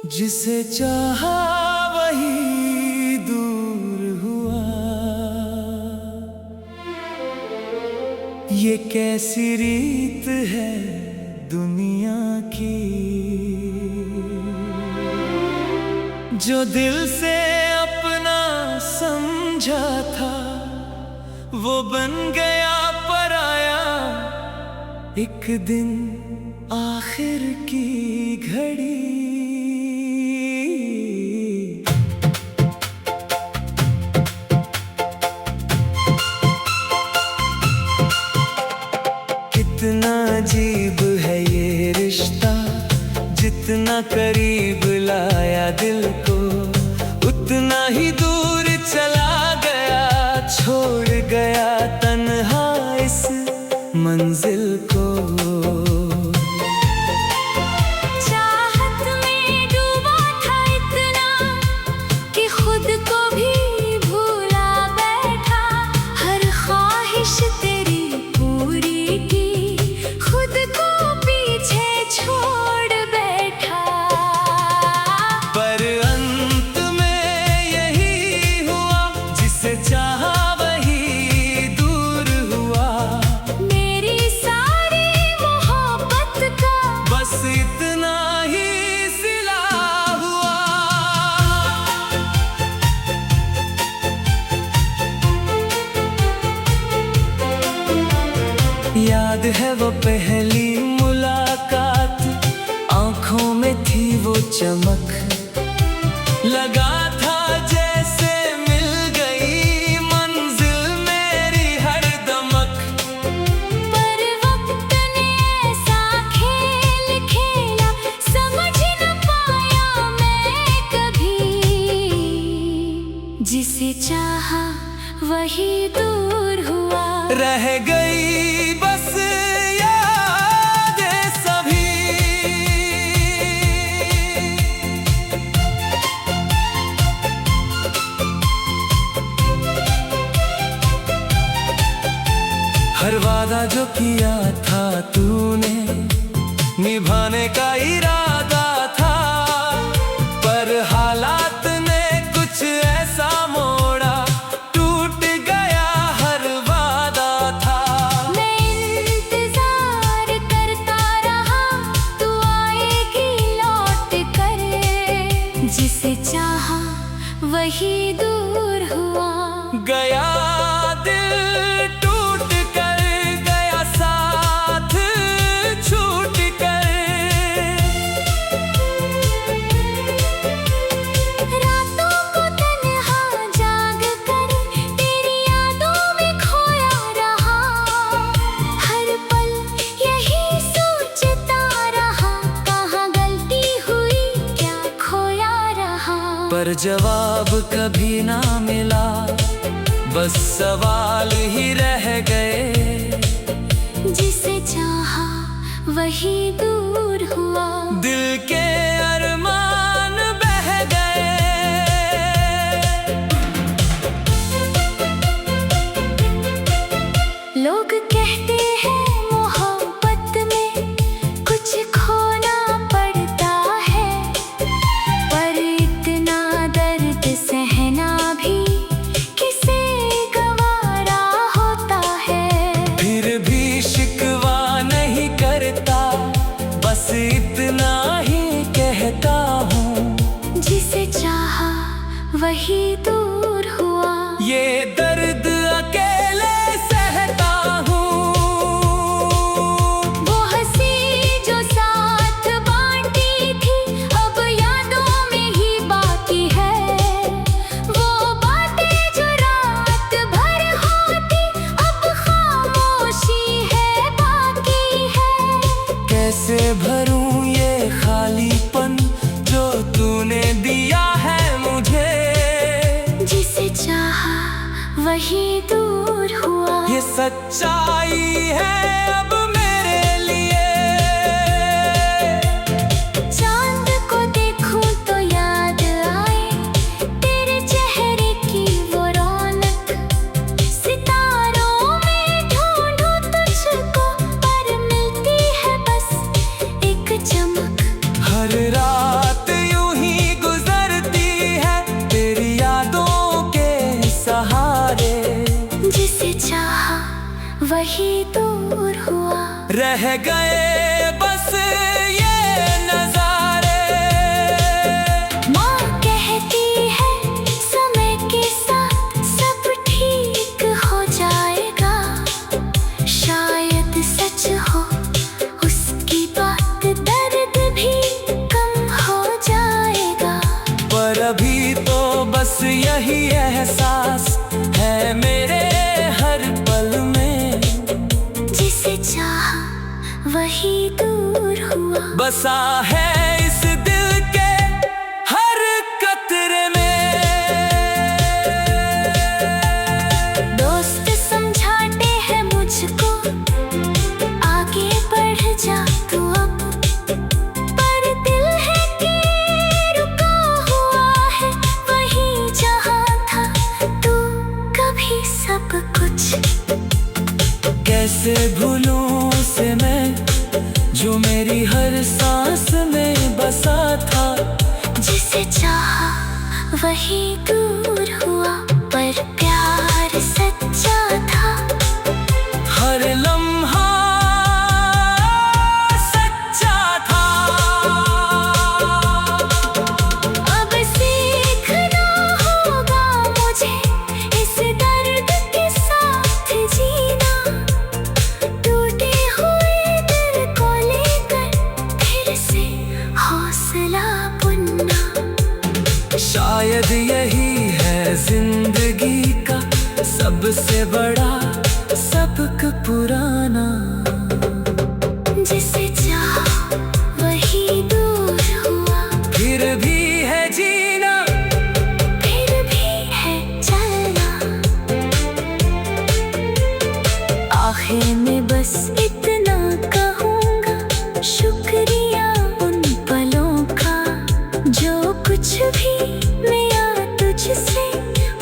जिसे चाहा वही दूर हुआ। ये कैसी रीत है दुनिया की, जो दिल से अपना समझा था वो बन गया पराया। एक दिन आखिर की घड़ी, कितना अजीब है ये रिश्ता, जितना करीब लाया दिल को उतना ही दूर चला गया, छोड़ गया तन्हा इस मंजिल को। चाहत में डूबा था इतना कि खुद को भी भूला बैठा, हर ख्वाहिश तेरी पूरी की, खुद को पीछे छोड़ बैठा। पर अंत में यही हुआ, जिसे चाहा वही दूर हुआ। मेरी सारी मोहब्बत का बस इतना ही सिला हुआ। याद है वो पहली मुलाकात, आंखों में थी वो चमक, लगा था जैसे मिल गई मंजिल मेरी हर दमक। पर वक्त ने ऐसा खेल खेला, समझ न पाया मैं कभी, जिसे चाहा वही दूर हुआ। रह गई बस यादें सभी, हर वादा जो किया था तूने निभाने का इरादा था, पर हालात ने कुछ ऐसा मोड़ा, टूट गया हर वादा था। मैं इंतजार करता रहा, तू आएगी लौट कर, जिसे चाहा वही दूर हुआ। गया दिल टूट कर, गया साथ छूट कर। रातों को तन्हा जाग कर तेरी यादों में खोया रहा, हर पल यही सोचता रहा, कहाँ गलती हुई क्या खोया रहा। पर जवाब कभी ना मिला, बस सवाल ही रह गए, जिसे चाहा वही दूर हुआ। दिल के अरमान बह गए। लोग कहते हैं मोहब्बत में कुछ खोना पड़ता है, पर इतना दर्द सहना भी किसे गवारा होता है। फिर भी शिकवा नहीं करता, बस इतना ही कहता हूँ, जिसे चाहा वही दूर हुआ। ये दर्द अकेले सहता हूँ। वो हंसी जो साथ बांटी थी अब यादों में ही बाकी है, वो बातें जो रात भर होती अब खामोशी है बाकी है। कैसे भरूं ये खालीपन जो तूने दिया है मुझे, जिसे चाहा वही दूर हुआ। ये सच्चाई है अब मेरे लिए। चांद को देखूं तो याद आए तेरे चेहरे की वो रौनक, सितारों में ढूंढूं तुझको पर मिलती है बस एक चमक। हर रात यूं ही दूर हुआ। रह गए बस ये नजारे। माँ कहती है समय के साथ सब ठीक हो जाएगा। शायद सच हो उसकी बात, दर्द भी कम हो जाएगा। पर अभी तो बस यही एहसास है मेरे हर पल में। जिसे चाहा वही दूर हुआ। बसा है इस दिल के हर कतरे में। दोस्त समझाते हैं मुझको आगे बढ़ जा तू अब। पर दिल है कि रुका हुआ है वही जहाँ था तू कभी सब कुछ। कैसे भूलूं उसे मैं जो मेरी हर सांस में बसा था। जिसे चाहा वही दूर हुआ, पर प्यार सच्चा था। हर लम्हा सच्चा था। अब सीखना होगा मुझे इस दर्द के साथ जीना। टूटे हुए दिल को लेकर फिर से हौसला बुनना। शायद यही है जिंदगी का सबसे बड़ा सबक पुराना। जिसे चाहा वही दूर हुआ। फिर भी है जीना, फिर भी है चलना। आखिर में बस इतना कहूँगा, शुक्रिया उन पलों का जो कुछ भी मिला तुझसे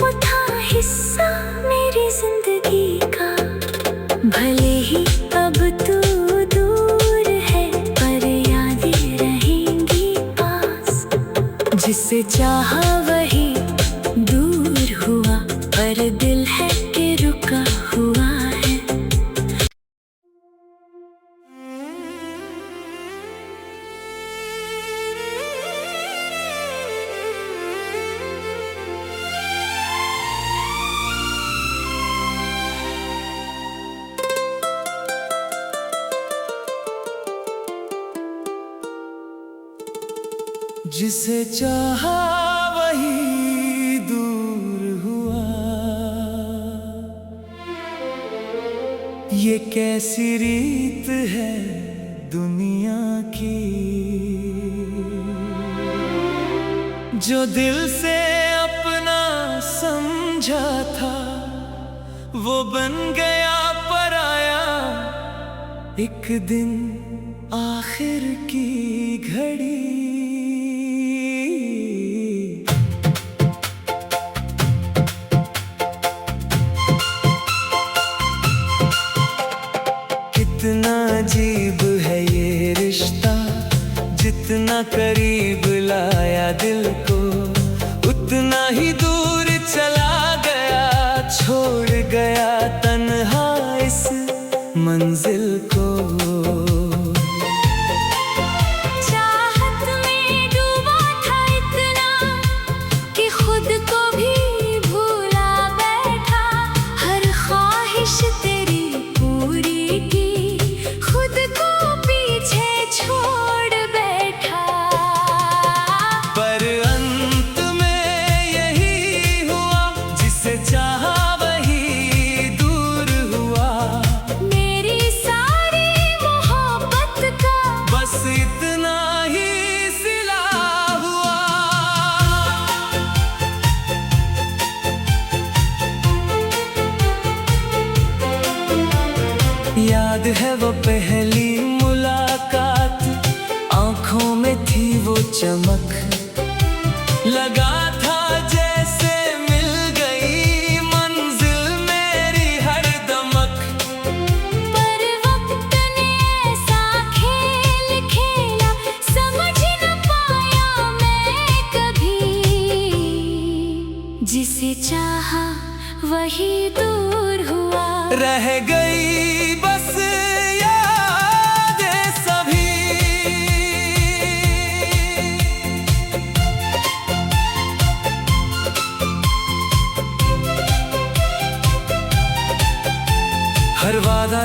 वो था हिस्सा मेरी जिंदगी का। भले ही अब तू दूर है पर यादें रहेंगी पास। जिसे चाहा वही दूर हुआ, पर दिल है कि रुका हुआ है। जिसे चाहा वही दूर हुआ। ये कैसी रीत है दुनिया की, जो दिल से अपना समझा था वो बन गया पराया। एक दिन आखिर की घड़ी। कितना अजीब है ये रिश्ता, जितना करीब लाया दिल को उतना ही दूर चला गया। छोड़ गया तन्हा इस मंजिल को। चाहत में डूबा था इतना कि खुद को भी भूला बैठा। हर ख्वाहिश तेरी पूरी की, खुद को पीछे छोड़ बैठा। पर अंत में यही हुआ, जिसे चाहा वही दूर हुआ। मेरी सारी मोहब्बत का बस इतना ही सिला हुआ। याद है वो पहली मुलाकात, आंखों में थी वो चमक। लगा था जैसे मिल गई मंजिल मेरी हर दमक। पर वक्त ने ऐसा खेल खेला, समझ न पाया मैं कभी। जिसे चाहा वही दूर हुआ। रह गई बस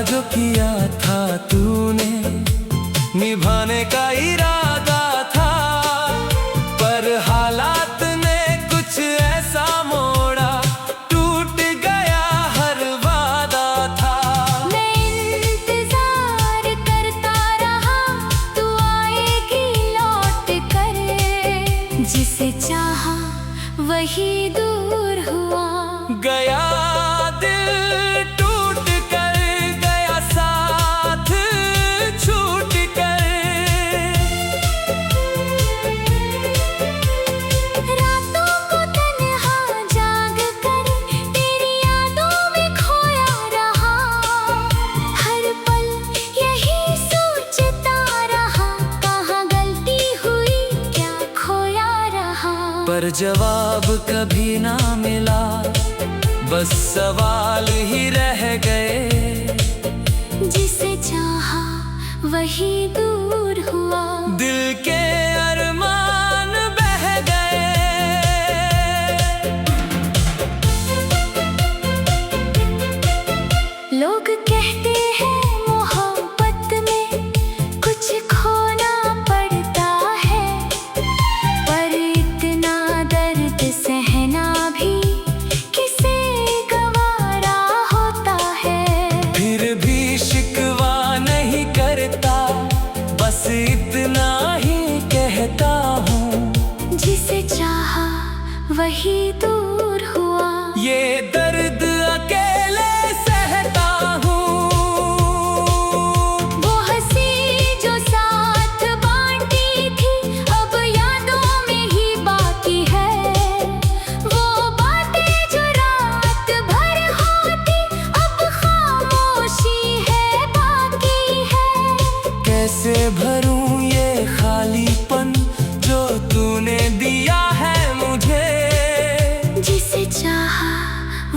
जो किया था तूने निभाने का इरादा था, पर हालात ने कुछ ऐसा मोड़ा, टूट गया हर वादा था। मैं इंतजार करता रहा, तू आएगी लौट कर, जिसे चाहा वही दूर हुआ। गया दिल टूट कर, गया साथ छूट कर। रातों को तन्हा जाग कर तेरी यादों में खोया रहा, हर पल यही सोचता रहा, कहाँ गलती हुई क्या खोया रहा। पर जवाब कभी ना मिला, बस सवाल ही रह गए, जिसे चाहा वही दूर हुआ। दिल के अरमान बह गए। लोग कहते हैं मोहब्बत में कुछ खोना पड़ता है, पर इतना दर्द सहना भी किसे गवारा होता है। फिर भी शिकवा नहीं करता, बस इतना ही कहता हूँ, जिसे चाहा वही दूर हुआ। ये दर्द अकेले सहता हूँ। वो हंसी जो साथ बांटी थी, अब यादों में ही बाकी है। वो बातें जो रात भर होती, अब खामोशी है बाकी है। कैसे भरूं ये खालीपन जो तूने दिया है मुझे, जिसे चाहा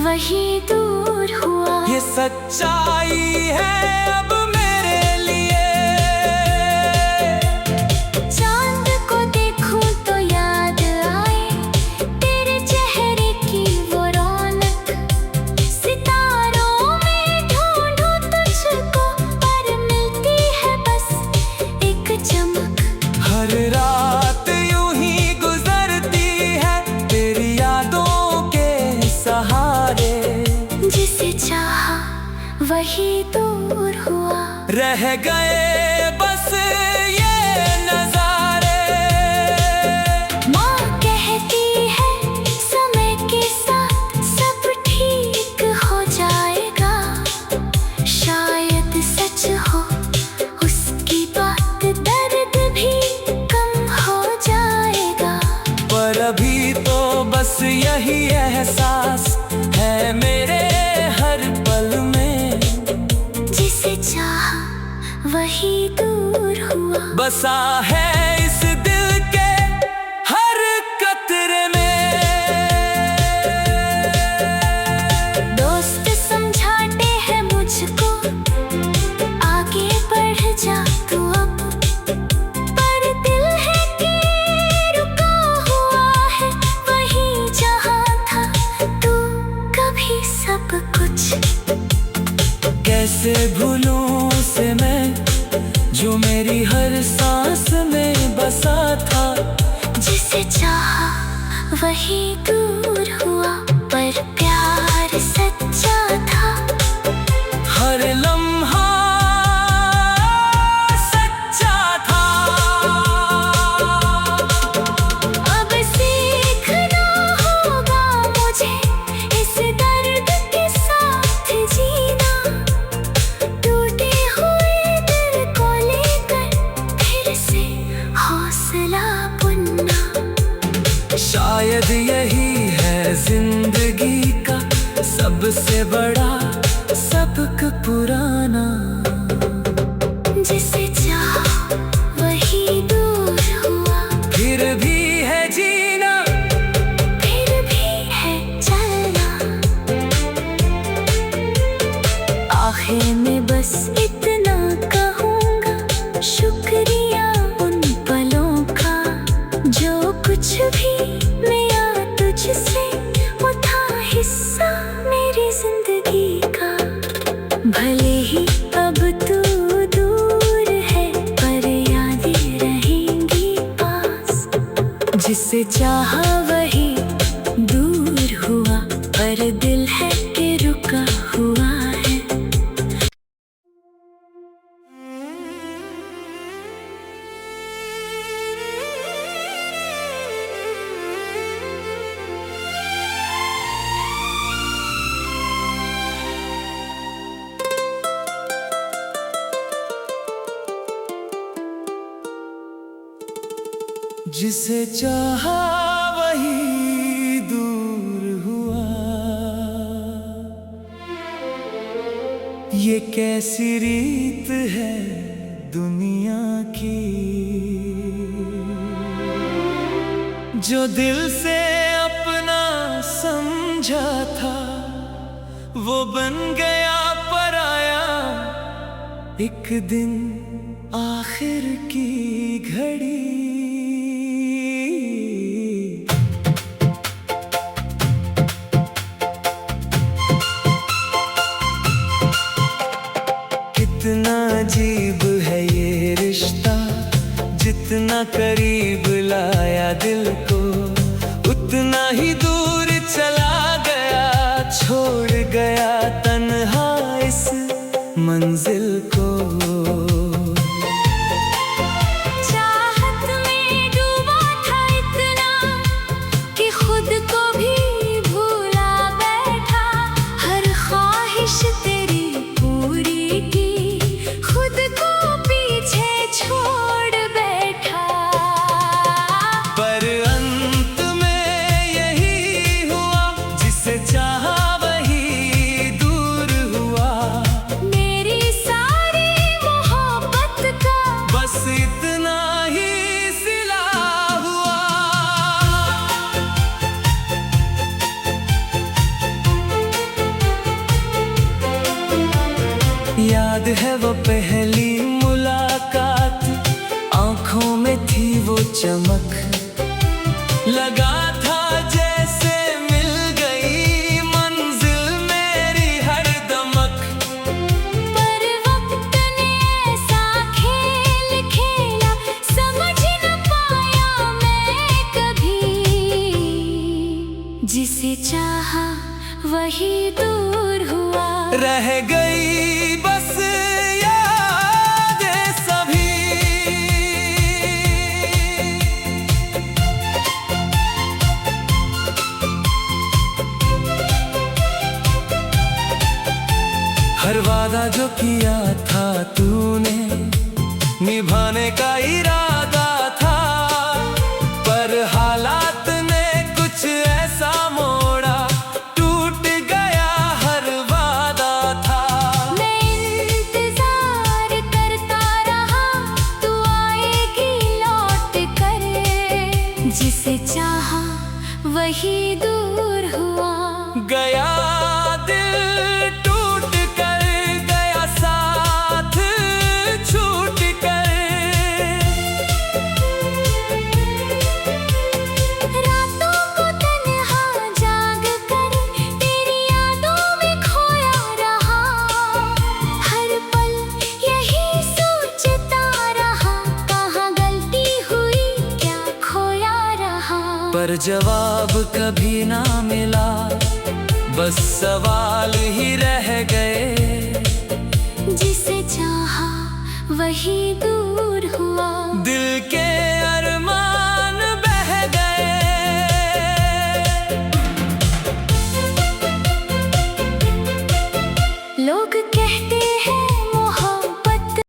वही दूर हुआ। ये सच्चाई है अब मेरे लिए। चांद को देखूं तो याद आए तेरे चेहरे की वो रौनक, सितारों में ढूंढूं तुझको, पर मिलती है बस एक चमक। हर रात यूं ही गुजरती है तेरी यादों के सहारे, जिसे चाहा वही दूर हुआ। रह गए बस ये नजारे। माँ कहती है समय के साथ सब ठीक हो जाएगा, शायद सच हो उसकी बात, दर्द भी कम हो जाएगा। पर अभी तो बस यही एहसास है मेरे हर पल में, जिसे चाहा वही दूर हुआ। बसा है इस दिल के हर कतरे में। दोस्त समझाते हैं मुझको, आगे बढ़ जा तू अब, पर दिल है कि रुका हुआ है वही जहाँ था तू कभी सब कुछ। कैसे भूलूं उसे मैं जो मेरी हर सांस में बसा था, जिसे चाहा वही दूर हुआ, पर प्यार सच्चा था। हर लम्हा सच्चा था। अब सीखना होगा मुझे इस दर्द के साथ जीना, टूटे हुए दिल को लेकर फिर से हौसला बुनना। शायद यही है जिंदगी का सबसे बड़ा सबक पुराना। जिसे चाहा वही दूर हुआ, पर दिल है कि रुका हुआ है। जिसे चाहा वही दूर हुआ, ये कैसी रीत है दुनिया की। जो दिल से अपना समझा था वो बन गया पराया। एक दिन आखिर की घड़ी, कितना अजीब है ये रिश्ता, जितना करीब लाया दिल को उतना ही दूर चला गया, छोड़ गया तन्हा इस मंजिल को। चाहत में डूबा था इतना कि खुद को भी भूला बैठा, हर ख्वाहिश तेरी पूरी की, खुद को पीछे छोड़ बैठा। पर अंत में यही हुआ, जिसे चाहा वही दूर हुआ। मेरी सारी मोहब्बत का बस इतना ही सिला हुआ। याद है वो पहली मुलाकात, आंखों में थी वो चमक, लगा था जैसे मिल गई मंजिल मेरी हर दमक। पर वक्त ने ऐसा खेल खेला, समझ न पाया मैं कभी। जिसे चाहा वही दूर हुआ, रह गई बस यादें सभी। हर वादा जो किया था तूने, निभाने का इरादा था, पर हालात ने कुछ ऐसा मोड़ा, टूट गया हर वादा था। मैं इंतजार करता रहा, तू आएगी लौट कर। जिसे चाहा वही दूर हुआ, गया दिल टूट कर, गया साथ छूट कर। रातों को तन्हा जाग कर तेरी यादों में खोया रहा, हर पल यही सोचता रहा, कहाँ गलती हुई क्या खोया रहा। पर जवाब कभी ना मिला, बस सवाल ही रह गए। जिसे चाहा वही दूर हुआ, दिल के